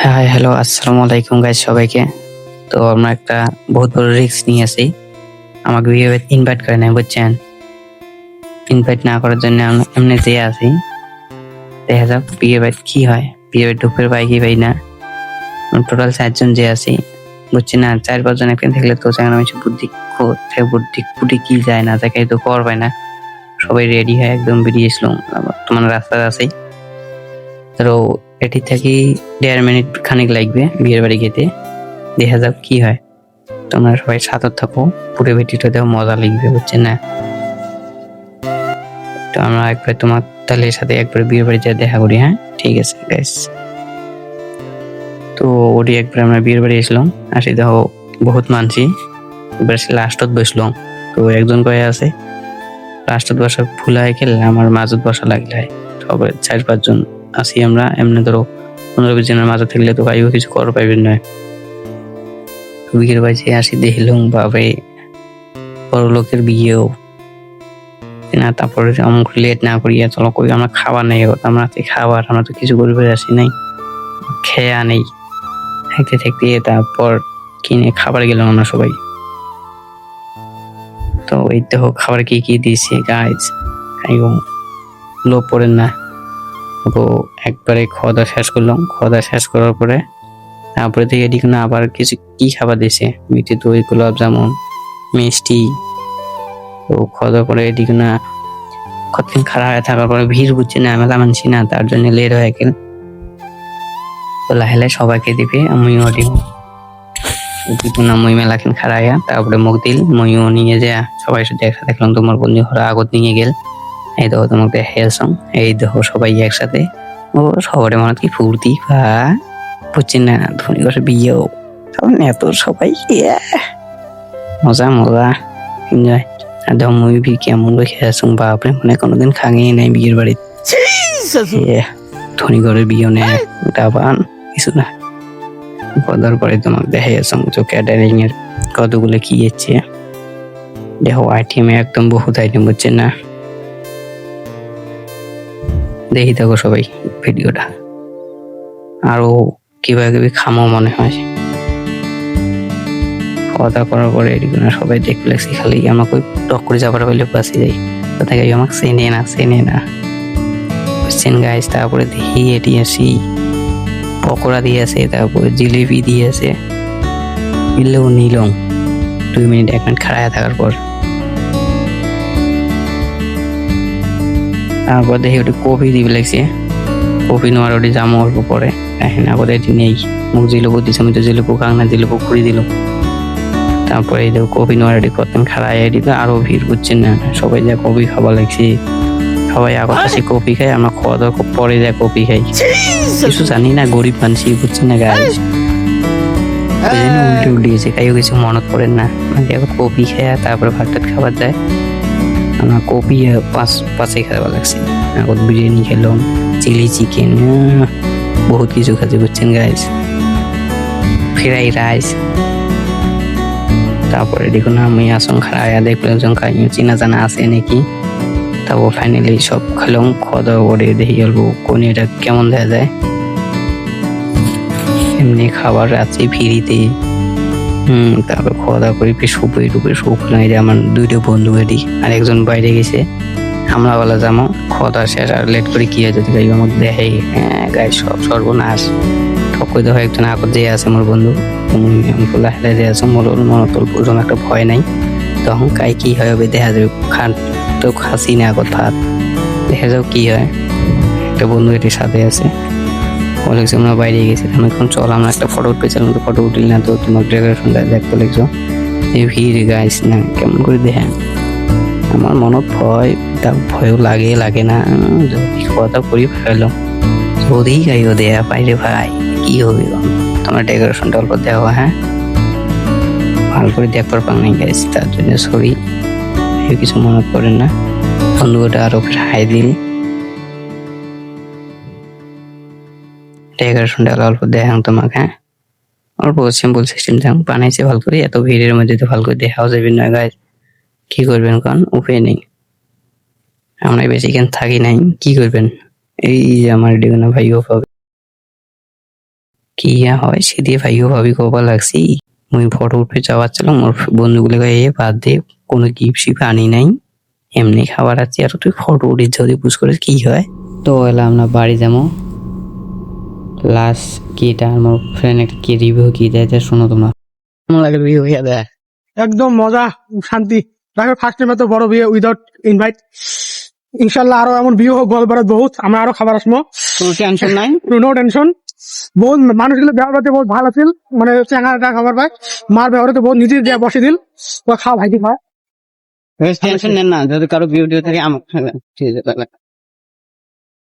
Hi hello আসসালামু আলাইকুম guys সবাইকে। তো আমরা একটা বহুত বড় রিস্ক নিয়ে আসি। আমাকে বিয়ে ইনভাইট করে নাই বুঝছেন। ইনভাইট না করার জন্য আমরা এমনি যেয়ে আসি। দেখা যাক বিয়ে বাড়ি কি হয়। বিয়ে বাড়ি ঢুকের পাই কি পাই না। টোটাল 4 জন যে আছি বুঝছি না, 4-5 জন একদিন থাকলে তো সেখানে আমি বুদ্ধি বুদ্ধি ফুটি কি যায় না তাকে তো কর পাই না। সবাই রেডি হয়ে একদম বেরিয়েছিলাম তোমার রাস্তায় আছি। তো এটি থেকে 1.5 মিনিট খানিক লাগবে বিয়ের বাড়ি যেতে। দেখা যাক কি হয়। তোমরা সবাই সাথে থাকো, পুরো ভিডিওটা দেখো, মজা লাগবে বুঝছেন না। তো আমরা একবার তোমার তাহলে সাথে একবার বিয়ে বাড়ি যা দেখা করি। হ্যাঁ ঠিক আছে গাইস। তো ওটি একবার আমরা বিয়ের বাড়ি এসলাম, আসি দেখো বহুত মানছি। এবার লাস্টত বসলাম। তো একজন কয়ে আছে লাস্টত বসা ভুল হয়ে গেলে আমার মাঝত বসা লাগলে হয়। সবাই 4-5 জন আসি আমরা, এমনি ধরো 15-20 জনের মাঝে থাকলে তো কাইও কিছু কর পাইবেন না। বিয়ের বাড়ি আসি দেখলাম বাবে বড় লোকের বিয়েও না। তারপরে অমুক লেট না করিয়া চলো কই আমরা খাবার নেই, আমরা খাবার আমরা তো কিছু করবে আসি নাই, খেয়া নেই। থাকতে থাকতে তারপর কিনে খাবার গেলাম আমরা সবাই। তো এই তো খাবার কি কি দিয়েছে গাইজ, লোভ পড়েন না। তো একবারে খাওয়া দাওয়া শেষ করলাম। খাওয়া দাওয়া শেষ করার পরে তারপরে থেকে এদিকে না আবার কিছু কি খাবার দিয়েছে, মিষ্টি দই, গোলাপ জামুন, মিষ্টি। তো খাওয়া দাওয়া করে এদিকে না কতদিন খারাপ হয়ে থাকার পরে ভিড় বুঝছে না, মেলা মানছি না, তার জন্য লেট হয়ে গেল। তো লাহে সবাইকে দিবে, আমিও দিব। মই মেলাখিন খারাইয়া তারপরে মুখ দিল, মইও নিয়ে যা সবাই সাথে একসাথে দেখলাম। তোমার বন্ধু ঘরে আগত নিয়ে গেল, এই দেখো তোমাকে হেলসং, এই দেখো সবাই একসাথে। ও সবারে মনে কি ফুর্তি বা বুঝছেন না, ধনী করে বিয়েও এত সবাই মজা মজা এনজয়। আর দেখো মুভি কেমন খেয়েছ বাপরে, মানে কোনোদিন খাঙিয়ে নাই বিয়ের বাড়িতে। ধনী ঘরের বিয়ে নেই ডাবান কিছু না। কদার পরে তোমাকে দেখা যাচ্ছে ক্যাটারিং এর কতগুলো কি এসছে দেখো। আইটেমে একদম বহুত আইটেম হচ্ছে না। দেখি থাকো সবাই ভিডিওটা, আরো কিভাবে খামো মনে হয়। খাওয়া দাওয়া করার পরে সবাই দেখতে লাগছে, খালি আমাকে টক করে যাবার হইলে বাসি যাই কোথায় আমাকে চেনে না বুঝছেন গাইস। তারপরে দেখি এটি আসি পকোড়া দিয়েছে, তারপরে জিলিপি দিয়েছে, নিলং 2 মিনিট 1 মিনিট খাড়ায় থাকার পর। তারপর দেখি ওটি কফি দিবে লাগছে, কফি নেওয়ার ওটি জামা অল্প পরে এখন আবার এটি নেই। মুখ জিলুপু দিচ্ছে, আমি তো জিলুপু খাং না, জিলুপু খুঁড়ি দিল। তারপরে এই দেখো কফি নেওয়ার এটি কতক্ষণ খাড়ায়, এটি তো আরো ভিড় বুঝছেন না, সবাই যা কফি খাওয়া লাগছে। সবাই আগত কাছে কফি খাই, আমরা খাওয়া দাওয়া পরে যা কফি খাই। কিছু জানি না, গরিব মানুষ বুঝছেন না গাইস। উল্টে উল্টিয়েছে কাইও কিছু মনত পড়েন না, মানে এখন কফি খায় তারপরে ভাত টাত খাবার যায়। আমার কফি পাঁচে খাওয়া লাগছে। এখন বিরিয়ানি খেলাম, চিলি চিকেন, বহুত কিছু খাচ্ছে বুঝছেন গাইস, ফ্রাই রাইস। তারপরে দেখুন আমি আসন খাওয়া দেখলাম একজন চিনা জানা আছে নাকি। তারপর ফাইনালি সব খেলাম, খাওয়া দাওয়া করে দেখি অল্প কোন এটা কেমন দেখা যায়। এমনি খাবার আছে ফ্রিতে। তারপর খাওয়া দাওয়া করে সুপে টুপে সুপ খেলাম। আমার 2টা বন্ধু এটি আর একজন বাইরে গেছে, আমরা বলা যাবো। খাওয়া দাওয়া শেষ আর লেট করে কি হয় যদি গাই আমাকে দেখে গায়ে সব সর্বনাশ। ঠকই দেখো একজন আগত যে আছে আমার বন্ধু, হেলে যে আছে মোর মনতল ওরকম একটা ভয় নাই। তখন কাই কি হয় হবে দেখা যাবে। খান তো খাসি না আগত ভাত, দেখা যাও কি হয়। একটা বন্ধু এটির সাথে আছে, বলেছে আমরা বাইরে গেছি। আমি এখন চল আমরা একটা ফটো উঠতে চাইলাম, তো ফটো উঠলি না, তো তোমার ডেকোরেশনটা দেখতে লাগছো। এই ভিড় গাইস না কেমন করে দেখেন, আমার মনত ভয়, তা ভয়ও লাগে না। যদি কথা করি ফেলাম যদি গাইও দেয়া বাইরে ভাই কি হবে। তোমার ডেকোরেশনটা অল্প দেওয়া, হ্যাঁ ভালো করে দেখবার পাং নাই গাইস, তার জন্য সরি, কিছু মনে করেন না। বন্ধুটা আরো হাই দিল, ডেকোরেশনটা অল্প দেখাং তোমাকে। হ্যাঁ অল্প সিম্পল সিস্টেম বানাইছে ভালো করে, এত ভিড়ের মধ্যে তো ভালো করে দেখাও যাবে না গাইস। কি করবেন কারণ উপায় নেই, আমরা বেশিক্ষণ থাকি নাই, কি করবেন। এই আমার ডিগনা ভাইও পাবে কি হয় সেদিকে ভাইও ভাবি কবা লাগছি মুই ফটো উঠে যাওয়ার ছিলাম মোর বন্ধুগুলো এ বাদ দে কোনো গিফট শিপ আনি নাই এমনি খাবার আছে আর তুই ফটো উঠে যদি পুষ করে কি হয় তো এলাম আমরা বাড়ি যাবো লাস্ট কিটা আমার ফ্রেন্ড একটা কি রিভিউ কি দেয় শোনো তোমরা কেমন লাগে রিভিউ হইয়া দেয় একদম মজা শান্তি দেখো ফার্স্ট টাইমে তো বড় বিয়ে উইদাউট ইনভাইট ইনশাল্লাহ আরো এমন বিয়ে হোক গোয়ালপাড়াত বহুত আমরা আরো খাবার আসবো কোনো টেনশন নাই নো টেনশন বহুত মানুষগুলো ব্যবহার বহুত ভালো আছিল মানে চেঙ্গাটা খাবার পায় মার ব্যবহার তো বহুত নিজে দেয়া বসে দিল ও খাওয়া ভাইটি খায় টেনশন নেন না যদি কারো ভিডিও থাকে আমাকে ঠিক আছে